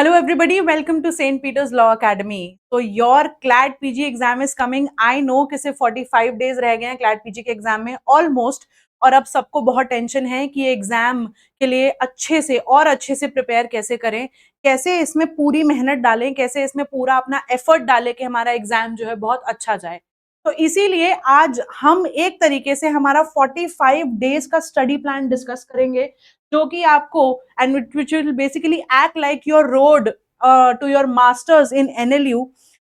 Hello everybody, welcome to St. Peter's Law Academy. So your CLAT PG exam is coming. I know कि सिर्फ 45 days रह गए हैं CLAT PG के exam में ऑलमोस्ट, और अब सबको बहुत टेंशन है कि ये एग्जाम के लिए अच्छे से प्रिपेयर कैसे करें, कैसे इसमें पूरी मेहनत डालें, कैसे इसमें पूरा अपना एफर्ट डालें कि हमारा एग्जाम जो है बहुत अच्छा जाए। तो इसीलिए आज हम एक तरीके से हमारा 45 डेज का स्टडी प्लान डिस्कस करेंगे, जो कि आपको and which will basically act like your road to your masters in NLU,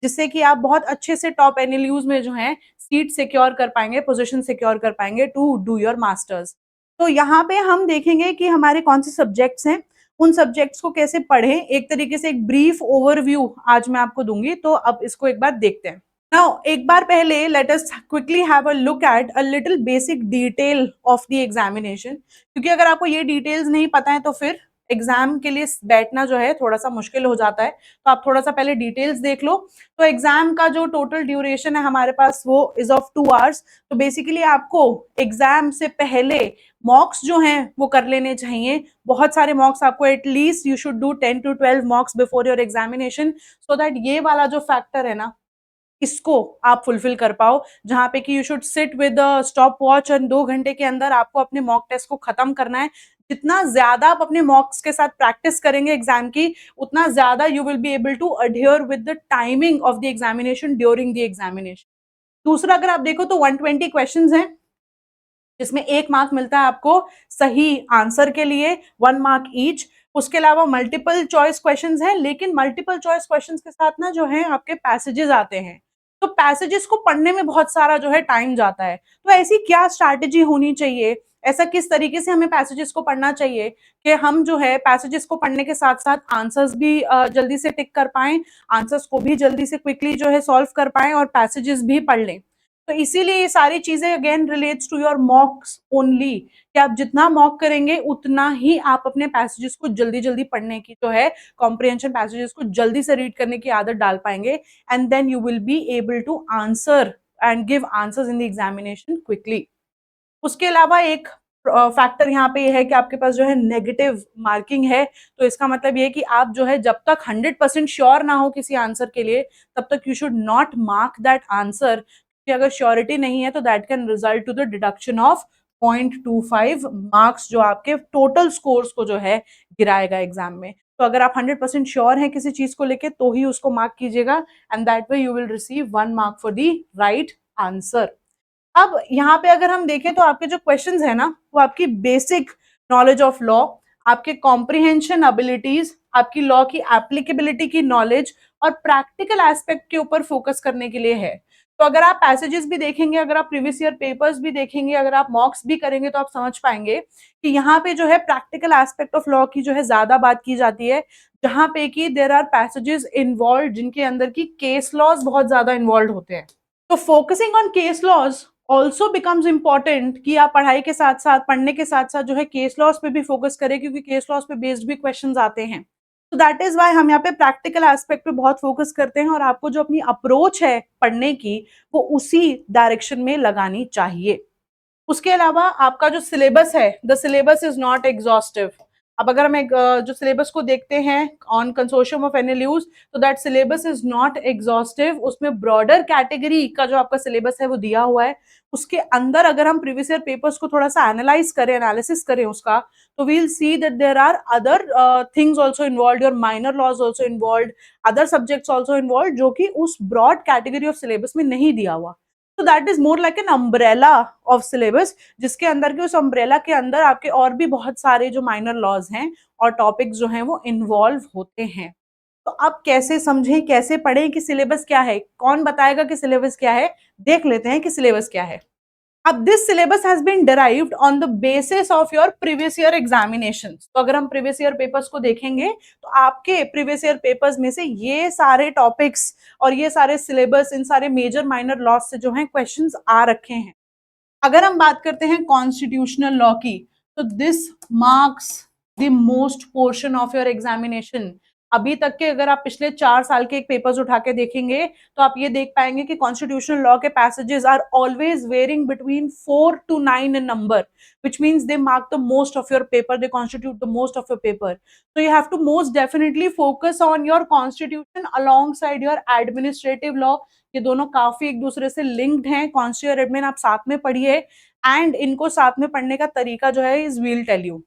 जिससे कि आप बहुत अच्छे से टॉप एनएलयूज में जो है सीट सिक्योर कर पाएंगे, पोजीशन सिक्योर कर पाएंगे टू डू योर मास्टर्स। तो यहाँ पे हम देखेंगे कि हमारे कौन से सब्जेक्ट्स हैं, उन सब्जेक्ट्स को कैसे पढ़ें, एक तरीके से एक ब्रीफ ओवरव्यू आज मैं आपको दूंगी। तो अब इसको एक बार देखते हैं। Now, एक बार पहले let us quickly have a look at a little basic detail of the examination, क्योंकि अगर आपको ये डिटेल्स नहीं पता है तो फिर एग्जाम के लिए बैठना जो है थोड़ा सा मुश्किल हो जाता है। तो आप थोड़ा सा पहले डिटेल्स देख लो। तो एग्जाम का जो टोटल ड्यूरेशन है हमारे पास वो इज ऑफ 2 आवर्स। तो बेसिकली आपको एग्जाम से पहले मॉक्स जो हैं वो कर लेने चाहिए। बहुत सारे मॉक्स आपको, at least you should do 10 to 12 मॉक्स before your examination, so that ये वाला जो फैक्टर है ना, इसको आप फुलफिल कर पाओ, जहां पे कि you should sit with stop watch और 2 घंटे के अंदर आपको अपने मॉक टेस्ट को खत्म करना है। जितना ज्यादा आप अपने मॉक्स के साथ प्रैक्टिस करेंगे एग्जाम की, उतना ज्यादा you will be able to adhere with the timing of the examination during the examination. दूसरा, अगर आप देखो तो 120 क्वेश्चंस हैं, जिसमें 1 मार्क मिलता है आपको सही आंसर के लिए, 1 मार्क ईच। उसके अलावा मल्टीपल चॉइस क्वेश्चंस हैं, लेकिन मल्टीपल चॉइस क्वेश्चंस के साथ ना जो है आपके पैसेजेस आते हैं। तो पैसेजेस को पढ़ने में बहुत सारा जो है टाइम जाता है। तो ऐसी क्या स्ट्रैटेजी होनी चाहिए, ऐसा किस तरीके से हमें पैसेजेस को पढ़ना चाहिए कि हम जो है पैसेजेस को पढ़ने के साथ साथ आंसर्स भी जल्दी से टिक कर पाएं, आंसर्स को भी जल्दी से क्विकली जो है सॉल्व कर पाएं और पैसेजेस भी पढ़ लें। तो इसीलिए ये सारी चीजें again relates to your mocks only, कि आप जितना मॉक करेंगे उतना ही आप अपने पैसेजेस को जल्दी जल्दी पढ़ने की जो है कॉम्प्रिहेंशन पैसेजेस को जल्दी से रीड करने की आदत डाल पाएंगे, and then you will be able to answer and give answers in the examination quickly. उसके अलावा एक फैक्टर यहाँ पे ये है कि आपके पास जो है नेगेटिव मार्किंग है। तो इसका मतलब ये है कि आप जो है जब तक 100% श्योर ना हो किसी आंसर के लिए, तब तक you should not mark that answer, कि अगर श्योरिटी नहीं है तो that can result to the deduction of 0.25 marks, जो आपके टोटल स्कोर्स को जो है गिराएगा एग्जाम में। तो अगर आप 100% श्योर हैं किसी चीज को लेके तो ही उसको मार्क कीजिएगा, and that way you will receive 1 mark for the right answer. अब यहाँ पे अगर हम देखें तो आपके जो क्वेश्चंस है ना, वो आपकी बेसिक नॉलेज ऑफ लॉ, आपके कॉम्प्रिहेंशन एबिलिटीज, आपकी लॉ की एप्लीकेबिलिटी की नॉलेज और प्रैक्टिकल एस्पेक्ट के ऊपर फोकस करने के लिए है। तो अगर आप पैसेजेस भी देखेंगे, अगर आप प्रीवियस ईयर पेपर्स भी देखेंगे, अगर आप मॉक्स भी करेंगे, तो आप समझ पाएंगे कि यहाँ पे जो है प्रैक्टिकल एस्पेक्ट ऑफ लॉ की जो है ज्यादा बात की जाती है, जहां पे कि देयर आर पैसेजेस इन्वॉल्व जिनके अंदर की केस लॉज बहुत ज्यादा इन्वॉल्व होते हैं। तो focusing on case laws also becomes important, कि आप पढ़ाई के साथ साथ, पढ़ने के साथ साथ जो है केस लॉज पे भी फोकस करें, क्योंकि केस लॉज पे बेस्ड भी क्वेश्चंस आते हैं। तो दैट इज वाई हम यहाँ पे प्रैक्टिकल एस्पेक्ट पे बहुत फोकस करते हैं, और आपको जो अपनी अप्रोच है पढ़ने की वो उसी डायरेक्शन में लगानी चाहिए। उसके अलावा आपका जो सिलेबस है, the syllabus is not exhaustive. अब अगर हम एक जो सिलेबस को देखते हैं ऑन कंसोर्शियम ऑफ एनएलयूज, तो that syllabus is not exhaustive. उसमें ब्रॉडर कैटेगरी का जो आपका सिलेबस है वो दिया हुआ है। उसके अंदर अगर हम प्रीवियस ईयर पेपर्स को थोड़ा सा एनालाइज करें, एनालिसिस करें उसका, तो we'll see that there are other things also involve, your minor laws also involve, other subjects also involve, जो कि उस ब्रॉड कैटेगरी ऑफ सिलेबस में नहीं दिया हुआ। तो that is more like an umbrella of syllabus, जिसके अंदर के उस अम्ब्रेला के अंदर आपके और भी बहुत सारे जो माइनर लॉज हैं और टॉपिक्स जो हैं वो इन्वॉल्व होते हैं। तो अब कैसे समझें, कैसे पढ़ें कि सिलेबस क्या है, कौन बताएगा कि सिलेबस क्या है? देख लेते हैं कि सिलेबस क्या है। अब this syllabus has been derived on the basis of your previous year examinations. तो अगर हम प्रीवियस ईयर पेपर्स को देखेंगे तो आपके प्रीवियस ईयर पेपर्स में से ये सारे टॉपिक्स और ये सारे सिलेबस, इन सारे मेजर माइनर लॉस से जो है क्वेश्चंस आ रखे हैं। अगर हम बात करते हैं कॉन्स्टिट्यूशनल लॉ की, तो this marks the most portion of your examination. अभी तक के अगर आप पिछले 4 साल के एक पेपर्स उठा के देखेंगे तो आप ये देख पाएंगे कि कॉन्स्टिट्यूशनल लॉ के passages are always varying between 4 to 9 in number, which means they mark the most of your paper, they constitute the most of your paper. So you have to most definitely focus on your constitution alongside your administrative law. ये दोनों काफी एक दूसरे से linked हैं. Constitution और admin आप साथ में पढ़िए एंड इनको साथ में पढ़ने का तरीका जो है इज विल टेल यू.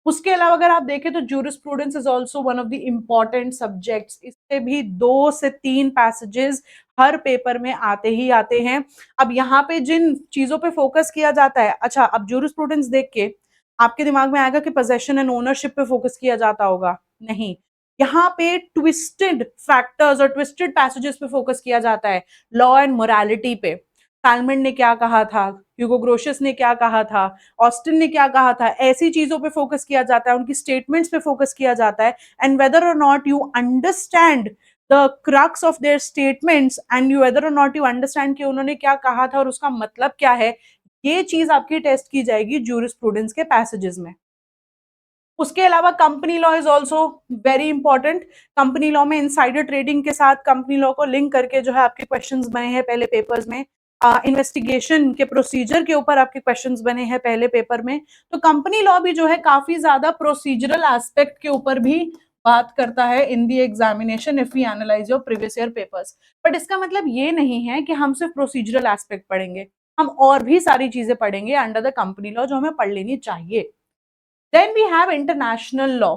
उसके अलावा अगर आप देखें तो jurisprudence is also one of the important subjects. इससे भी 2 से 3 पैसेजेस हर पेपर में आते ही आते हैं. अब यहाँ पे जिन चीजों पे फोकस किया जाता है, अच्छा अब जूरिस्प्रूडेंस देख के आपके दिमाग में आएगा कि पोजेशन एंड ओनरशिप पे फोकस किया जाता होगा. नहीं, यहाँ पे ट्विस्टेड फैक्टर्स और ट्विस्टेड पैसेजेस पे फोकस किया जाता है. लॉ एंड मोरालिटी पे सालमन ने क्या कहा था, ह्यूगो ग्रोशियस ने क्या कहा था, ऑस्टिन ने क्या कहा था, ऐसी चीजों पे फोकस किया जाता है, उनकी स्टेटमेंट्स पे फोकस किया जाता है. एंड वेदर और not you understand the crux of their statements and you whether और नॉट यू अंडरस्टैंड कि उन्होंने क्या कहा था और उसका मतलब क्या है, ये चीज आपकी टेस्ट की जाएगी जूरिस्प्रूडेंस के पैसेजेस में. उसके अलावा company law is also very important. Company law में इनसाइडर ट्रेडिंग के साथ कंपनी लॉ को लिंक करके जो है आपके क्वेश्चंस बने हैं पहले पेपर्स में. इन्वेस्टिगेशन के प्रोसीजर के ऊपर आपके क्वेश्चंस बने हैं पहले पेपर में. तो कंपनी लॉ भी जो है काफी ज्यादा प्रोसीजरल एस्पेक्ट के ऊपर भी बात करता है in the examination if we analyse your previous year papers. But इसका मतलब ये नहीं है कि हम सिर्फ प्रोसीजरल एस्पेक्ट पढ़ेंगे, हम और भी सारी चीजें पढ़ेंगे अंडर द कंपनी लॉ जो हमें पढ़ लेनी चाहिए. Then we have international law.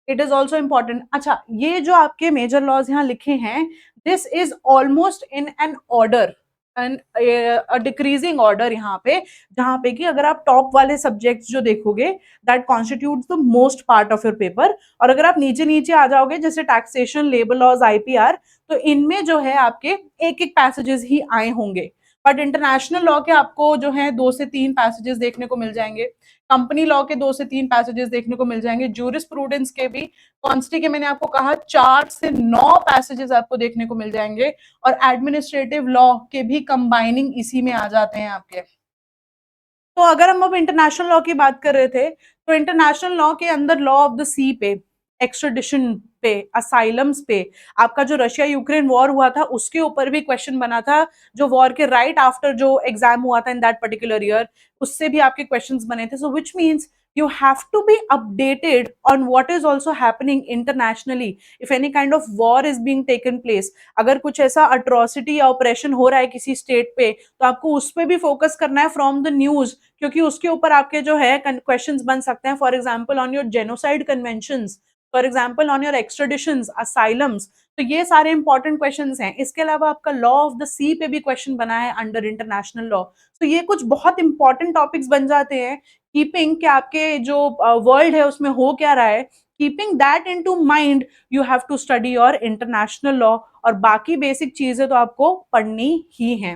It is also important. अच्छा, ये जो आपके मेजर लॉज यहाँ लिखे हैं, this is almost in an order and decreasing order यहाँ पे, जहाँ पे कि अगर आप टॉप वाले सब्जेक्ट्स जो देखोगे that constitutes the most part of your paper, और अगर आप नीचे नीचे आ जाओगे जैसे टैक्सेशन, लेबर लॉज, आईपीआर, तो इनमें जो है आपके एक एक पैसेजेस ही आए होंगे. बट इंटरनेशनल लॉ के आपको जो है 2 से 3 पैसेजेस देखने को मिल जाएंगे. कंपनी लॉ के 2 से 3 पैसेजेस देखने को मिल जाएंगे. जूरिस्प्रूडेंस के भी, कॉन्स्टी के मैंने आपको कहा 4 से 9 पैसेजेस आपको देखने को मिल जाएंगे. और एडमिनिस्ट्रेटिव लॉ के भी कंबाइनिंग इसी में आ जाते हैं आपके. तो अगर हम अब इंटरनेशनल लॉ की बात कर रहे थे, तो इंटरनेशनल लॉ के अंदर लॉ ऑफ द सी पे, एक्स्ट्राडिशन पे, असाइलम्स पे, आपका जो रशिया यूक्रेन वॉर हुआ था उसके ऊपर भी क्वेश्चन बना था, जो वॉर के राइट आफ्टर जो एग्जाम हुआ था इन दैट पर्टिकुलर ईयर, उससे भी आपके क्वेश्चंस बने थे. So which means you have to be updated on what is also happening internationally if any kind of war is being taken place. अगर कुछ ऐसा atrocity या oppression हो रहा है किसी स्टेट पे, तो आपको उस पे भी फोकस करना है फ्रॉम द न्यूज, क्योंकि उसके ऊपर आपके जो है क्वेश्चंस बन सकते हैं. For example on your genocide conventions, for example on your extraditions, asylums. तो ये सारे इंपॉर्टेंट क्वेश्चंस हैं. इसके अलावा आपका लॉ ऑफ द सी पे भी क्वेश्चन बना है अंडर इंटरनेशनल लॉ. तो ये कुछ बहुत इंपॉर्टेंट टॉपिक्स बन जाते हैं, कीपिंग के आपके जो वर्ल्ड है उसमें हो क्या रहा है, keeping that into mind you have to study your international law. और बाकी बेसिक चीजें तो आपको पढ़नी ही हैं.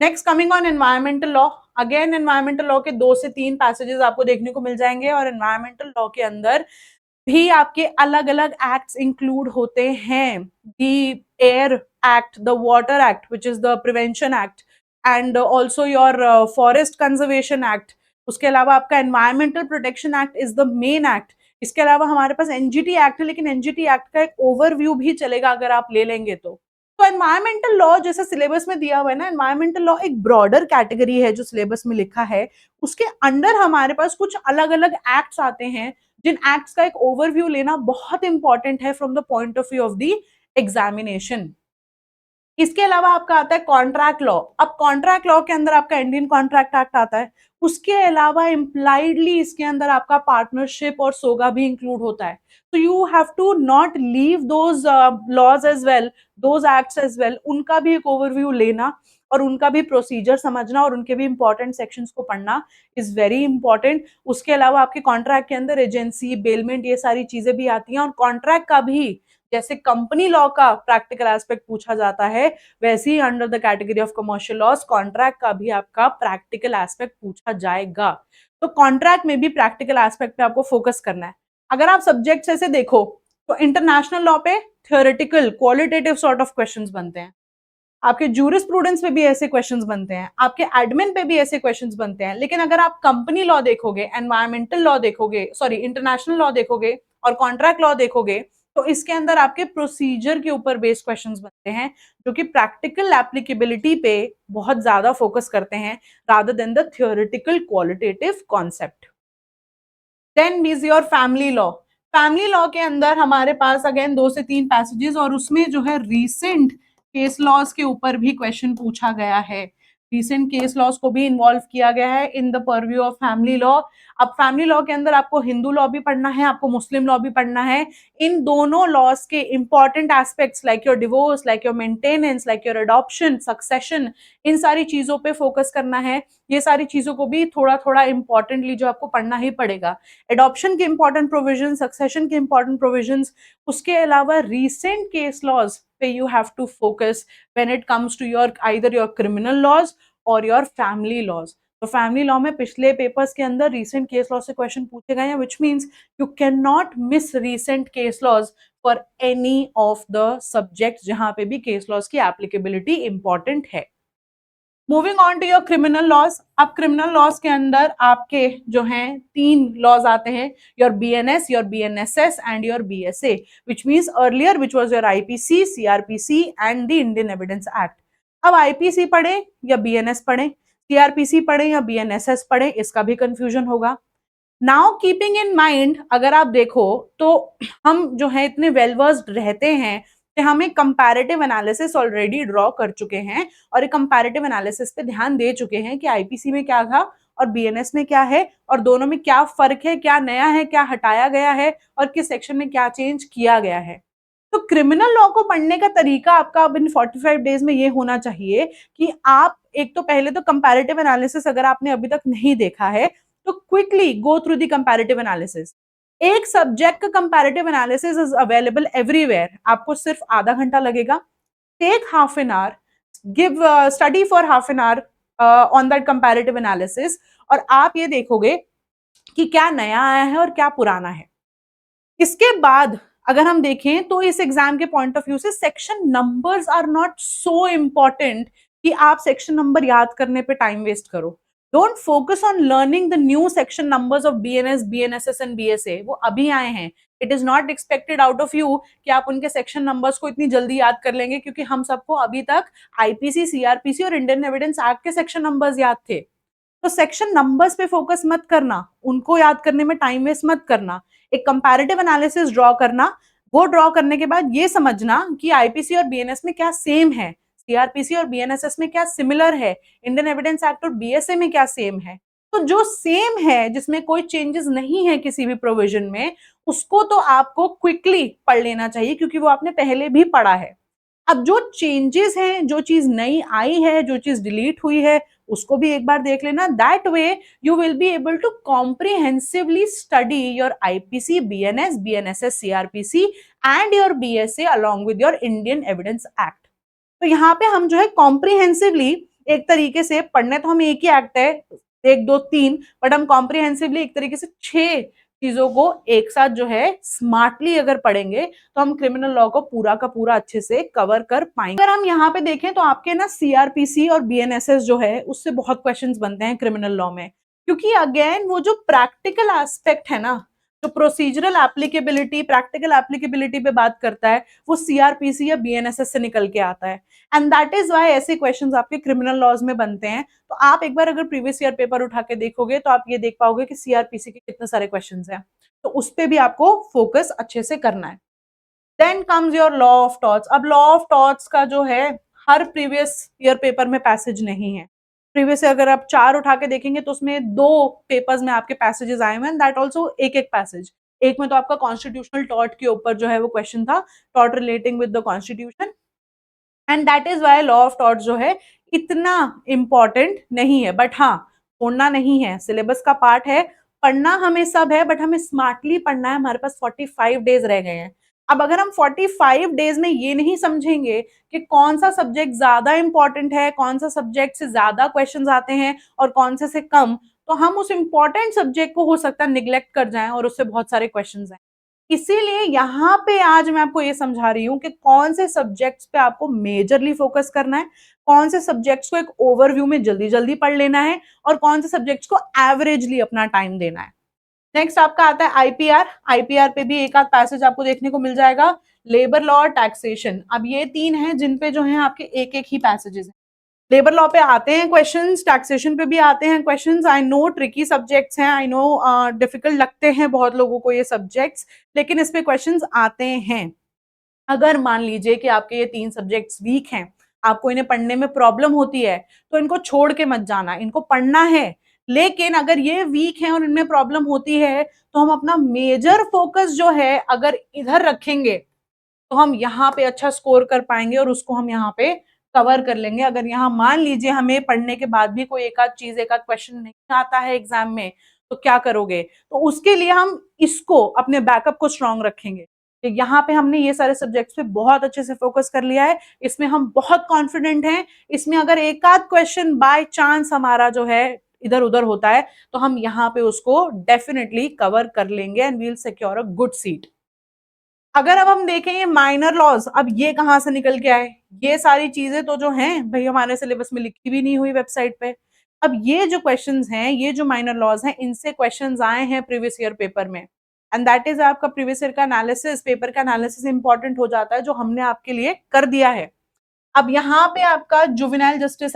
Next coming on environmental law. Again environmental law के 2 से 3 पैसेजेस आपको देखने को मिल जाएंगे. और एनवायरमेंटल लॉ के अंदर भी आपके अलग अलग एक्ट्स इंक्लूड होते हैं. The air act, the water act which is the prevention act, and also your forest conservation act. उसके अलावा आपका environmental protection act is the main act. इसके अलावा हमारे पास एनजीटी एक्ट है, लेकिन एनजीटी एक्ट का एक ओवरव्यू भी चलेगा अगर आप ले लेंगे तो. तो एनवायरमेंटल लॉ जैसे सिलेबस में दिया हुआ है ना, एनवायरमेंटल लॉ एक ब्रॉडर कैटेगरी है जो सिलेबस में लिखा है. उसके अंडर हमारे पास कुछ अलग अलग एक्ट्स आते हैं, जिन एक्ट्स का एक ओवरव्यू लेना बहुत इंपॉर्टेंट है from the point of view of the examination. इसके अलावा आपका आता है कॉन्ट्रैक्ट लॉ. अब कॉन्ट्रैक्ट लॉ के अंदर आपका इंडियन कॉन्ट्रैक्ट एक्ट आता है. उसके अलावा इम्प्लाइडली इसके अंदर आपका पार्टनरशिप और सोगा भी इंक्लूड होता है. तो you have to not leave those laws as well, those acts as well. उनका भी एक ओवरव्यू लेना और उनका भी प्रोसीजर समझना और उनके भी इंपॉर्टेंट सेक्शंस को पढ़ना इज वेरी इंपॉर्टेंट. उसके अलावा आपके कॉन्ट्रैक्ट के अंदर एजेंसी, बेलमेंट, ये सारी चीजें भी आती हैं. और कॉन्ट्रैक्ट का भी जैसे कंपनी लॉ का प्रैक्टिकल एस्पेक्ट पूछा जाता है, वैसे ही under the category of commercial laws contract का भी आपका प्रैक्टिकल एस्पेक्ट पूछा जाएगा. तो कॉन्ट्रैक्ट में भी प्रैक्टिकल एस्पेक्ट पे आपको फोकस करना है. अगर आप सब्जेक्ट्स ऐसे देखो तो इंटरनेशनल लॉ पे theoretical qualitative sort of questions बनते हैं, आपके जूरिस्प्रूडेंस पे भी ऐसे क्वेश्चंस बनते हैं, आपके एडमिन पे भी ऐसे क्वेश्चंस बनते हैं. लेकिन अगर आप कंपनी लॉ देखोगे, एनवायरमेंटल लॉ देखोगे, सॉरी इंटरनेशनल लॉ देखोगे और कॉन्ट्रैक्ट लॉ देखोगे, तो इसके अंदर आपके प्रोसीजर के ऊपर बेस्ड क्वेश्चंस बनते हैं, जो कि प्रैक्टिकल एप्लीकेबिलिटी पे बहुत ज्यादा फोकस करते हैं rather than the theoretical qualitative concept. Then is your family law. Family law के अंदर हमारे पास अगेन 2 से 3 पैसेजेस और उसमें जो है रीसेंट केस लॉज के ऊपर भी क्वेश्चन पूछा गया है। रिसेंट केस लॉज को भी इन्वॉल्व किया गया है in the purview of family law. अब फैमिली लॉ के अंदर आपको हिंदू लॉ भी पढ़ना है, आपको मुस्लिम लॉ भी पढ़ना है। इन दोनों लॉज के important aspects like your divorce, like your maintenance, like your adoption, succession, इन सारी चीजों पे फोकस करना है। ये सारी चीजों को भी थोड़ा थोड़ा इंपॉर्टेंटली जो आपको पढ़ना ही पड़ेगा। एडॉप्शन के इंपॉर्टेंट प्रोविजन, सक्सेशन के इंपॉर्टेंट प्रोविजंस, उसके अलावा रीसेंट केस लॉज पे you have to focus when it comes to your either your criminal laws और योर फैमिली लॉज। तो फैमिली लॉ में पिछले पेपर्स के अंदर रीसेंट केस लॉ से क्वेश्चन पूछे गए हैं, which means you can not miss recent case laws for any of the subject जहां पे भी केस लॉज की एप्लीकेबिलिटी इंपॉर्टेंट है। Moving on to your criminal laws. अब क्रिमिनल लॉज के अंदर आपके जो हैं 3 लॉज आते हैं, your BNS, your BNSS and your BSA, which means earlier which was your IPC, CrPC and the Indian Evidence Act. अब आईपीसी पढ़े या बीएनएस पढ़े, सीआरपीसी पढ़े या बीएनएसएस पढ़े, इसका भी कंफ्यूजन होगा। नाउ कीपिंग इन माइंड, अगर आप देखो तो हम जो है इतने वेल वर्स्ड रहते हैं कि हम एक कंपैरेटिव एनालिसिस ऑलरेडी ड्रॉ कर चुके हैं और एक कंपैरेटिव एनालिसिस पे ध्यान दे चुके हैं कि आईपीसी में क्या था और बीएनएस में क्या है और दोनों में क्या फर्क है, क्या नया है, क्या हटाया गया है और किस सेक्शन में क्या चेंज किया गया है। तो क्रिमिनल लॉ को पढ़ने का तरीका आपका अब इन 45 डेज में ये होना चाहिए कि आप एक तो पहले तो कंपैरेटिव एनालिसिस अगर आपने अभी तक नहीं देखा है तो quickly go through the comparative analysis. एक सब्जेक्ट का comparative analysis is available everywhere, आपको सिर्फ आधा घंटा लगेगा। Take half an hour, give study for half an hour on that comparative analysis और आप ये देखोगे कि क्या नया आया है और क्या पुराना है। इसके बाद अगर हम देखें तो इस एग्जाम के पॉइंट ऑफ व्यू से section numbers are not so important कि आप सेक्शन नंबर याद करने पे टाइम वेस्ट करो। Don't focus on learning the new section numbers of BNS, BNSS and BSA, वो अभी आए हैं। It is not expected out of you कि आप उनके सेक्शन नंबर्स को इतनी जल्दी याद कर लेंगे, क्योंकि हम सबको अभी तक आईपीसी, सीआरपीसी और इंडियन एविडेंस एक्ट के सेक्शन नंबर्स याद थे। तो सेक्शन नंबर्स पे फोकस मत करना, उनको याद करने में टाइम वेस्ट मत करना। एक कंपैरेटिव एनालिसिस ड्रॉ करना, वो ड्रॉ करने के बाद ये समझना कि आईपीसी और बीएनएस में क्या सेम है, सीआरपीसी और बीएनएसएस में क्या सिमिलर है, इंडियन एविडेंस एक्ट और बीएसए में क्या सेम है। तो जो सेम है, जिसमें कोई चेंजेस नहीं है किसी भी प्रोविजन में, उसको तो आपको क्विकली पढ़ लेना चाहिए क्योंकि वो आपने पहले भी पढ़ा है। अब जो चेंजेस हैं, जो चीज नई आई है, जो चीज डिलीट हुई है, उसको भी एक बार देख लेना। That way you will be able to comprehensively study your IPC, BNS, BNSS, CrPC and your BSA along with your Indian Evidence Act. तो यहाँ पे हम जो है कॉम्प्रिहेंसिवली एक तरीके से पढ़ने, तो हम एक ही एक्ट है 1 2 3, बट हम कॉम्प्रिहेंसिवली एक तरीके से 6 चीजों को एक साथ जो है स्मार्टली अगर पढ़ेंगे तो हम क्रिमिनल लॉ को पूरा का पूरा अच्छे से कवर कर पाएंगे। अगर हम यहाँ पे देखें तो आपके ना सीआरपीसी और बीएनएसएस जो है उससे बहुत क्वेश्चंस बनते हैं क्रिमिनल लॉ में, क्योंकि अगेन वो जो प्रैक्टिकल एस्पेक्ट है ना, जो प्रोसीजरल एप्लीकेबिलिटी, प्रैक्टिकल एप्लीकेबिलिटी पे बात करता है, वो सीआरपीसी या बीएनएसएस से निकल के आता है। एंड दैट इज वाई ऐसे क्वेश्चंस आपके क्रिमिनल लॉज में बनते हैं। तो आप एक बार अगर प्रीवियस ईयर पेपर उठा के देखोगे तो आप ये देख पाओगे कि सीआरपीसी के कितने सारे क्वेश्चंस हैं, तो उस पे भी आपको फोकस अच्छे से करना है। Then comes your law of torts. अब लॉ ऑफ टॉर्ट्स का जो है हर प्रीवियस ईयर पेपर में पैसेज नहीं है। प्रीवियस अगर आप 4 उठा के देखेंगे तो उसमें 2 पेपर्स में आपके पैसेजेस आए हुए हैं, दैट ऑल्सो एक एक पैसेज। एक में तो आपका कॉन्स्टिट्यूशनल टॉर्ट के ऊपर जो है वो क्वेश्चन था, tort relating with the constitution, and that is why law of tort जो है इतना इंपॉर्टेंट नहीं है। बट हाँ, छोड़ना नहीं है, सिलेबस का पार्ट है, पढ़ना हमें सब है, बट हमें स्मार्टली पढ़ना है। हमारे पास 45 डेज रह गए हैं। अब अगर हम 45 डेज में ये नहीं समझेंगे कि कौन सा सब्जेक्ट ज्यादा इंपॉर्टेंट है, कौन सा सब्जेक्ट से ज्यादा क्वेश्चंस आते हैं और कौन से कम, तो हम उस इंपॉर्टेंट सब्जेक्ट को हो सकता है निग्लेक्ट कर जाएं और उससे बहुत सारे क्वेश्चंस आए। इसीलिए यहाँ पे आज मैं आपको ये समझा रही हूँ कि कौन से सब्जेक्ट्स पे आपको मेजरली फोकस करना है, कौन से सब्जेक्ट्स को एक ओवरव्यू में जल्दी जल्दी पढ़ लेना है और कौन से सब्जेक्ट्स को एवरेजली अपना टाइम देना है। नेक्स्ट आपका आता है आईपीआर। आईपीआर पे भी एक आध पैसेज आपको देखने को मिल जाएगा। लेबर लॉ और टैक्सेशन, अब ये तीन हैं जिन पे जो है आपके एक एक ही पैसेजेस हैं। लेबर लॉ पे आते हैं क्वेश्चंस, टैक्सेशन पे भी आते हैं questions. I know tricky subjects हैं, आई नो डिफिकल्ट लगते हैं बहुत लोगों को ये सब्जेक्ट्स, लेकिन इस पे क्वेश्चंस आते हैं। अगर मान लीजिए कि आपके ये तीन सब्जेक्ट्स वीक हैं, आपको इन्हें पढ़ने में प्रॉब्लम होती है, तो इनको छोड़ के मत जाना, इनको पढ़ना है। लेकिन अगर ये वीक है और इनमें प्रॉब्लम होती है, तो हम अपना मेजर फोकस जो है अगर इधर रखेंगे, तो हम यहाँ पे अच्छा स्कोर कर पाएंगे और उसको हम यहाँ पे कवर कर लेंगे। अगर यहाँ मान लीजिए हमें पढ़ने के बाद भी कोई एक आध चीज, एक आध क्वेश्चन नहीं आता है एग्जाम में, तो क्या करोगे? तो उसके लिए हम इसको अपने बैकअप को स्ट्रांग रखेंगे। तो यहाँ पे हमने ये सारे सब्जेक्ट्स पे बहुत अच्छे से फोकस कर लिया है, इसमें हम बहुत कॉन्फिडेंट हैं। इसमें अगर एक आध क्वेश्चन बाय चांस हमारा जो है इधर उधर होता है, तो हम यहाँ पे उसको डेफिनेटली कवर कर लेंगे and we will secure a good seat. अगर अब हम देखें ये माइनर लॉज, अब ये कहां से निकल के आए? ये सारी चीजें तो जो हैं भाई हमारे सिलेबस में लिखी भी नहीं हुई वेबसाइट पे। अब ये जो क्वेश्चंस हैं, ये जो माइनर लॉज हैं, इनसे क्वेश्चंस आए हैं प्रीवियस ईयर पेपर में, एंड दैट इज आपका प्रीवियस ईयर का एनालिसिस, पेपर का एनालिसिस इंपॉर्टेंट हो जाता है, जो हमने आपके लिए कर दिया है। अब यहाँ पे आपका जुवेनाइल जस्टिस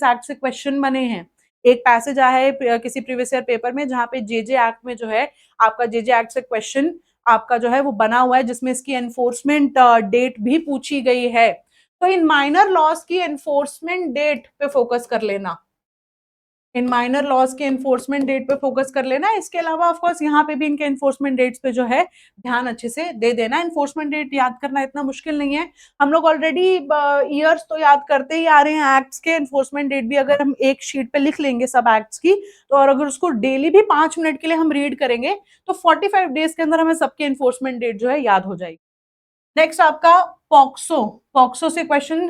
एक्ट से क्वेश्चन बने हैं। एक पैसेज आया है किसी प्रीवियस ईयर पेपर में, जहाँ पे जेजे एक्ट में जो है आपका जेजे एक्ट से क्वेश्चन आपका जो है वो बना हुआ है, जिसमें इसकी एनफोर्समेंट डेट भी पूछी गई है। तो इन माइनर लॉस की एनफोर्समेंट डेट पे फोकस कर लेना, इन माइनर लॉज के एनफोर्समेंट डेट पे फोकस कर लेना। इसके अलावा ऑफ कोर्स यहाँ पे भी इनके एनफोर्समेंट डेट्स पे जो है ध्यान अच्छे से दे देना। एनफोर्समेंट डेट याद करना इतना मुश्किल नहीं है, हम लोग ऑलरेडी ईयर्स तो याद करते ही आ रहे हैं एक्ट्स के। एनफोर्समेंट डेट भी अगर हम एक शीट पे लिख लेंगे सब एक्ट्स की, तो और अगर उसको डेली भी 5 मिनट के लिए हम रीड करेंगे, तो 45 डेज के अंदर हमें सबके एनफोर्समेंट डेट जो है याद हो जाएगी। नेक्स्ट आपका पॉक्सो। पॉक्सो से क्वेश्चन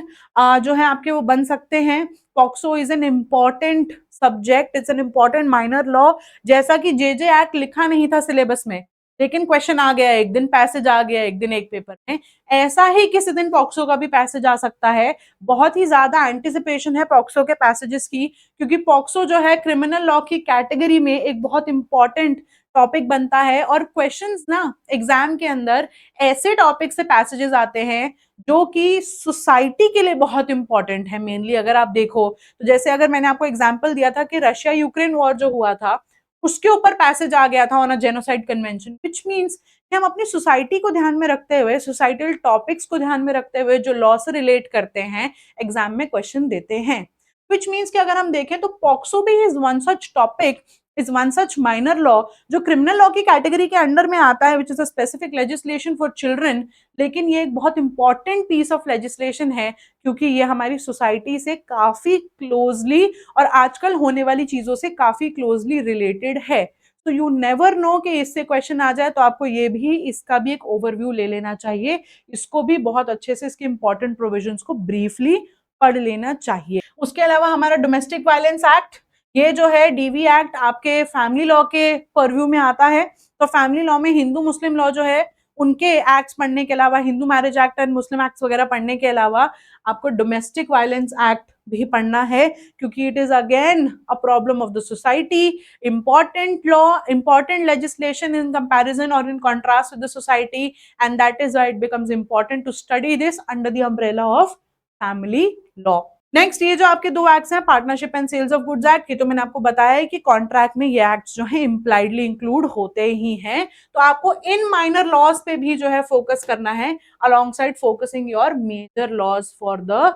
जो है आपके वो बन सकते हैं। POCSO is an important subject, it's an important minor law. जैसा कि जेजे एक्ट लिखा नहीं था सिलेबस में, लेकिन क्वेश्चन आ गया एक दिन, पैसेज आ गया एक दिन एक पेपर में, ऐसा ही किसी दिन पॉक्सो का भी पैसेज आ सकता है। बहुत ही ज्यादा एंटिसिपेशन है पॉक्सो के पैसेजेस की, क्योंकि पॉक्सो जो है क्रिमिनल लॉ की कैटेगरी में एक बहुत इंपॉर्टेंट टॉपिक बनता है। और क्वेश्चंस ना एग्जाम के अंदर ऐसे टॉपिक से पैसेजेस आते हैं जो कि सोसाइटी के लिए बहुत इंपॉर्टेंट है। मेनली अगर आप देखो, तो जैसे अगर मैंने आपको एग्जांपल दिया था कि रशिया यूक्रेन वॉर जो हुआ था, उसके ऊपर पैसेज आ गया था on a genocide convention, which means कि हम अपनी सोसाइटी को ध्यान में रखते हुए, सोसाइटल टॉपिक्स को ध्यान में रखते हुए जो लॉ से रिलेट करते हैं, एग्जाम में क्वेश्चन देते हैं। व्हिच मींस कि अगर हम देखें तो पॉक्सो भी is one such topic, is one such minor law जो क्रिमिनल लॉ की कैटेगरी के अंडर में आता है, which is a specific legislation for children. लेकिन ये एक बहुत इंपॉर्टेंट पीस ऑफ लेजिस्लेशन है, क्योंकि ये हमारी सोसाइटी से काफी क्लोजली और आजकल होने वाली चीजों से काफी क्लोजली रिलेटेड है। तो यू नेवर नो कि इससे क्वेश्चन आ जाए, तो आपको ये भी, इसका भी एक ओवरव्यू ले लेना चाहिए। इसको भी बहुत अच्छे से इसके इंपॉर्टेंट प्रोविजंस को ब्रीफली पढ़ लेना चाहिए। उसके अलावा हमारा डोमेस्टिक वायलेंस एक्ट, ये जो है डीवी एक्ट आपके फैमिली लॉ के परव्यू में आता है। तो फैमिली लॉ में हिंदू मुस्लिम लॉ जो है उनके एक्ट्स पढ़ने के अलावा, Hindu marriage act and Muslim acts वगैरह पढ़ने के अलावा, आपको डोमेस्टिक वायलेंस एक्ट भी पढ़ना है, क्योंकि it is again a problem of the society, important law, important legislation in comparison और in contrast with the society, and that is why it becomes important to study this under the umbrella of family law. Next ये जो आपके दो acts हैं, partnership and sales of goods act, की तो मैंने आपको बताया है कि कॉन्ट्रैक्ट में ये एक्ट्स जो है इम्प्लाइडली इंक्लूड होते ही हैं। तो आपको इन माइनर लॉज पे भी जो है फोकस करना है, alongside focusing your major laws for the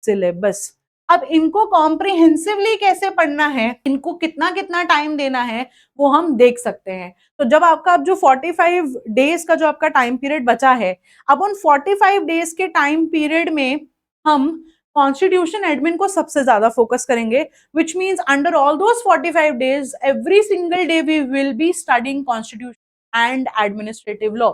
syllabus. अब इनको कॉम्प्रिहेंसिवली कैसे पढ़ना है, इनको कितना कितना टाइम देना है, वो हम देख सकते हैं। तो जब आपका अब जो 45 डेज का जो आपका टाइम पीरियड बचा है, अब उन 45 डेज के टाइम पीरियड में हम कॉन्स्टिट्यूशन एडमिन को सबसे ज्यादा फोकस करेंगे, which means under all those 45 days every single day we will be studying constitution and administrative law।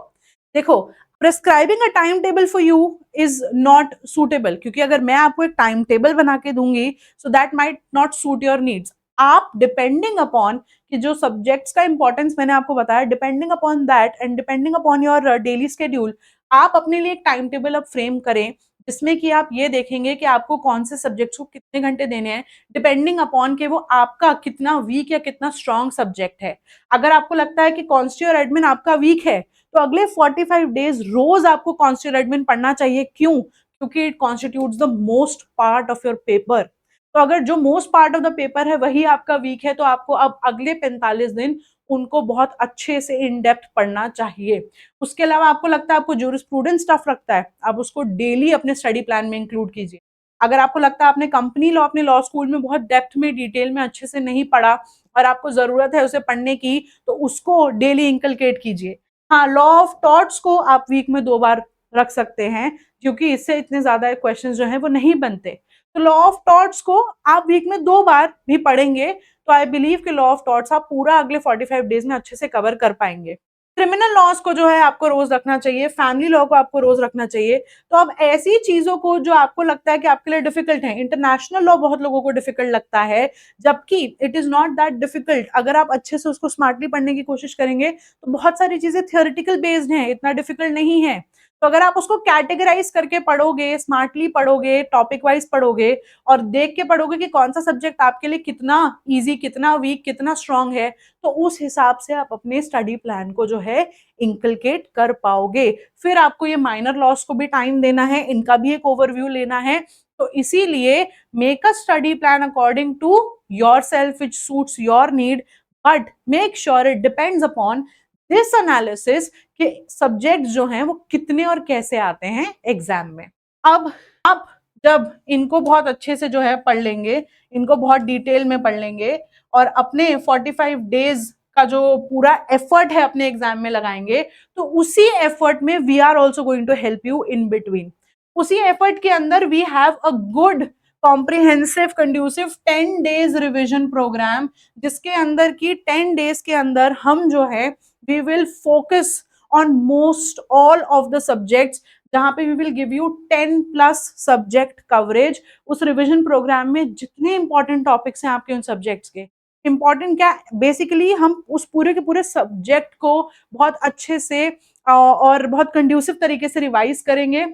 देखो, prescribing a time table for you is not suitable, क्योंकि अगर मैं आपको एक टाइम टेबल बना के दूंगी, so that might not suit your needs. आप डिपेंडिंग अपॉन कि जो सब्जेक्ट्स का इंपॉर्टेंस मैंने आपको बताया, depending upon that and depending upon your daily schedule, आप अपने लिए एक टाइम टेबल अब फ्रेम करें, जिसमें कि आप ये देखेंगे कि आपको कौन से सब्जेक्ट्स को कितने घंटे देने हैं, डिपेंडिंग अपॉन कि वो आपका कितना वीक या कितना स्ट्रॉन्ग सब्जेक्ट है। अगर आपको लगता है कि कॉन्स्टी और एडमिन आपका वीक है, तो अगले 45 डेज रोज आपको कॉन्स्टी और एडमिन पढ़ना चाहिए। क्यों? क्योंकि it constitutes the most part of your paper. तो अगर जो most part of the paper है वही आपका वीक है, तो आपको अब अगले 45 दिन उनको बहुत अच्छे से इन डेप्थ पढ़ना चाहिए। उसके अलावा आपको लगता है आपको जूरिस्प्रूडेंस टफ लगता है, आप उसको डेली अपने स्टडी प्लान में इंक्लूड कीजिए। अगर आपको लगता है आपने कंपनी लॉ अपने लॉ स्कूल में बहुत डेप्थ में डिटेल में अच्छे से नहीं पढ़ा और आपको जरूरत है उसे पढ़ने की, तो उसको डेली इंकलकेट कीजिए। हाँ, लॉ ऑफ टॉर्ट्स को आप वीक में 2 बार रख सकते हैं, क्योंकि इससे इतने ज्यादा क्वेश्चन जो है वो नहीं बनते। तो लॉ ऑफ टॉर्ट्स को आप वीक में 2 बार भी पढ़ेंगे, तो आई बिलीव कि लॉ ऑफ टॉर्ट्स आप पूरा अगले 45 डेज में अच्छे से कवर कर पाएंगे। क्रिमिनल लॉज को जो है आपको रोज रखना चाहिए, फैमिली लॉ को आपको रोज रखना चाहिए। तो अब ऐसी चीजों को जो आपको लगता है कि आपके लिए डिफिकल्ट है, इंटरनेशनल लॉ बहुत लोगों को डिफिकल्ट लगता है, जबकि it is not that difficult. अगर आप अच्छे से उसको स्मार्टली पढ़ने की कोशिश करेंगे तो बहुत सारी चीजें थियोरिटिकल बेस्ड हैं, इतना डिफिकल्ट नहीं है। तो अगर आप उसको कैटेगराइज करके पढ़ोगे, स्मार्टली पढ़ोगे, टॉपिक वाइज पढ़ोगे और देख के पढ़ोगे कि कौन सा सब्जेक्ट आपके लिए कितना इजी, कितना वीक, कितना स्ट्रांग है, तो उस हिसाब से आप अपने स्टडी प्लान को जो है इंकलकेट कर पाओगे। फिर आपको ये माइनर लॉस को भी टाइम देना है, इनका भी एक ओवरव्यू लेना है। तो इसीलिए make a study plan according to yourself which suits your need, but make sure it depends upon this analysis कि सब्जेक्ट जो हैं वो कितने और कैसे आते हैं एग्जाम में। अब आप जब इनको बहुत अच्छे से जो है पढ़ लेंगे, इनको बहुत डिटेल में पढ़ लेंगे और अपने 45 डेज का जो पूरा एफर्ट है अपने एग्जाम में लगाएंगे, तो उसी एफर्ट में we are also going to help you in between. उसी एफर्ट के अंदर we have a good comprehensive conducive 10 days revision program, जिसके अंदर की 10 डेज के अंदर हम जो है we will focus on most all of the subjects, जहां पे we will give you 10 plus subject coverage. उस रिविजन प्रोग्राम में जितने इंपॉर्टेंट टॉपिक्स हैं आपके उन सब्जेक्ट्स के, इंपॉर्टेंट क्या, बेसिकली हम उस पूरे के पूरे सब्जेक्ट को बहुत अच्छे से और बहुत कंड्यूसिव तरीके से रिवाइज करेंगे।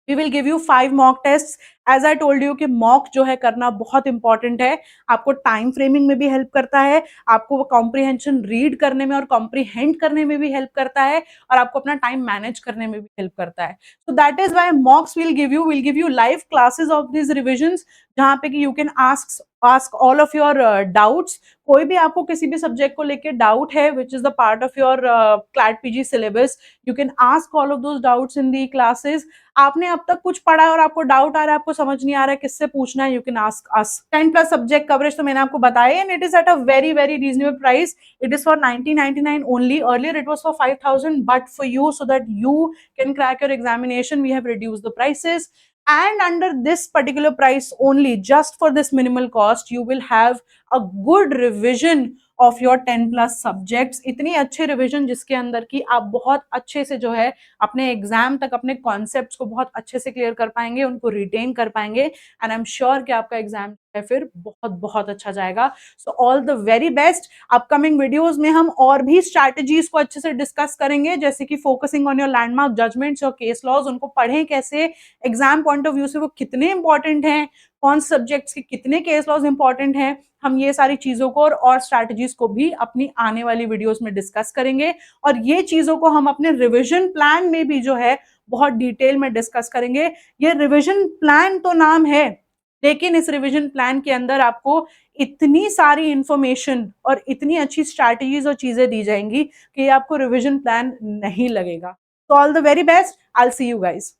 We will give you 5 mock test. As I told you कि मॉक जो है करना बहुत इंपॉर्टेंट है, आपको टाइम फ्रेमिंग में भी हेल्प करता है, आपको कॉम्प्रिहेंशन रीड करने में और कॉम्प्रिहेंड करने में भी हेल्प करता है, और आपको अपना टाइम मैनेज करने में भी हेल्प करता है। So that is why mocks will give you live classes of this revisions, जहाँ पे कि you can ask all of your doubts. कोई भी आपको किसी भी सब्जेक्ट को लेके डाउट है which is the part of your CLAT PG syllabus, you can ask all of those doubts in the classes. आपने अब तक कुछ पढ़ा है और आपको डाउट आ रहा है, आपको समझ नहीं आ रहा है, किससे पूछना है, you can ask us. 10 plus subject coverage तो मैंने आपको बताया, and it is at a very very reasonable price. It is for 1999 only, earlier it was for 5000, but for you so that you can crack your examination, we have reduced the prices, and under this particular price only, just for this minimal cost, you will have a good revision of your 10 plus subjects। इतनी अच्छी revision जिसके अंदर की आप बहुत अच्छे से जो है अपने एग्जाम तक अपने कॉन्सेप्ट्स को बहुत अच्छे से क्लियर कर पाएंगे, उनको रिटेन कर पाएंगे, एंड आई एम श्योर कि आपका एग्जाम है फिर बहुत बहुत अच्छा जाएगा। So all the very best. Upcoming videos में हम और भी स्ट्रैटेजीज को अच्छे से डिस्कस करेंगे, जैसे कि focusing on your landmark judgments और केस लॉज, उनको पढ़ें कैसे, एग्जाम पॉइंट ऑफ व्यू से वो कितने इंपॉर्टेंट हैं, कौन से सब्जेक्ट्स के कितने केस लॉज इंपॉर्टेंट हैं। हम ये सारी चीजों को और स्ट्रैटेजीज को भी अपनी आने वाली वीडियोस में डिस्कस करेंगे, और ये चीजों को हम अपने रिविजन प्लान में भी जो है बहुत डिटेल में डिस्कस करेंगे। ये रिविजन प्लान तो नाम है, लेकिन इस रिविजन प्लान के अंदर आपको इतनी सारी इंफॉर्मेशन और इतनी अच्छी स्ट्रैटेजीज और चीजें दी जाएंगी कि आपको रिविजन प्लान नहीं लगेगा। तो all the very best, I will see you guys.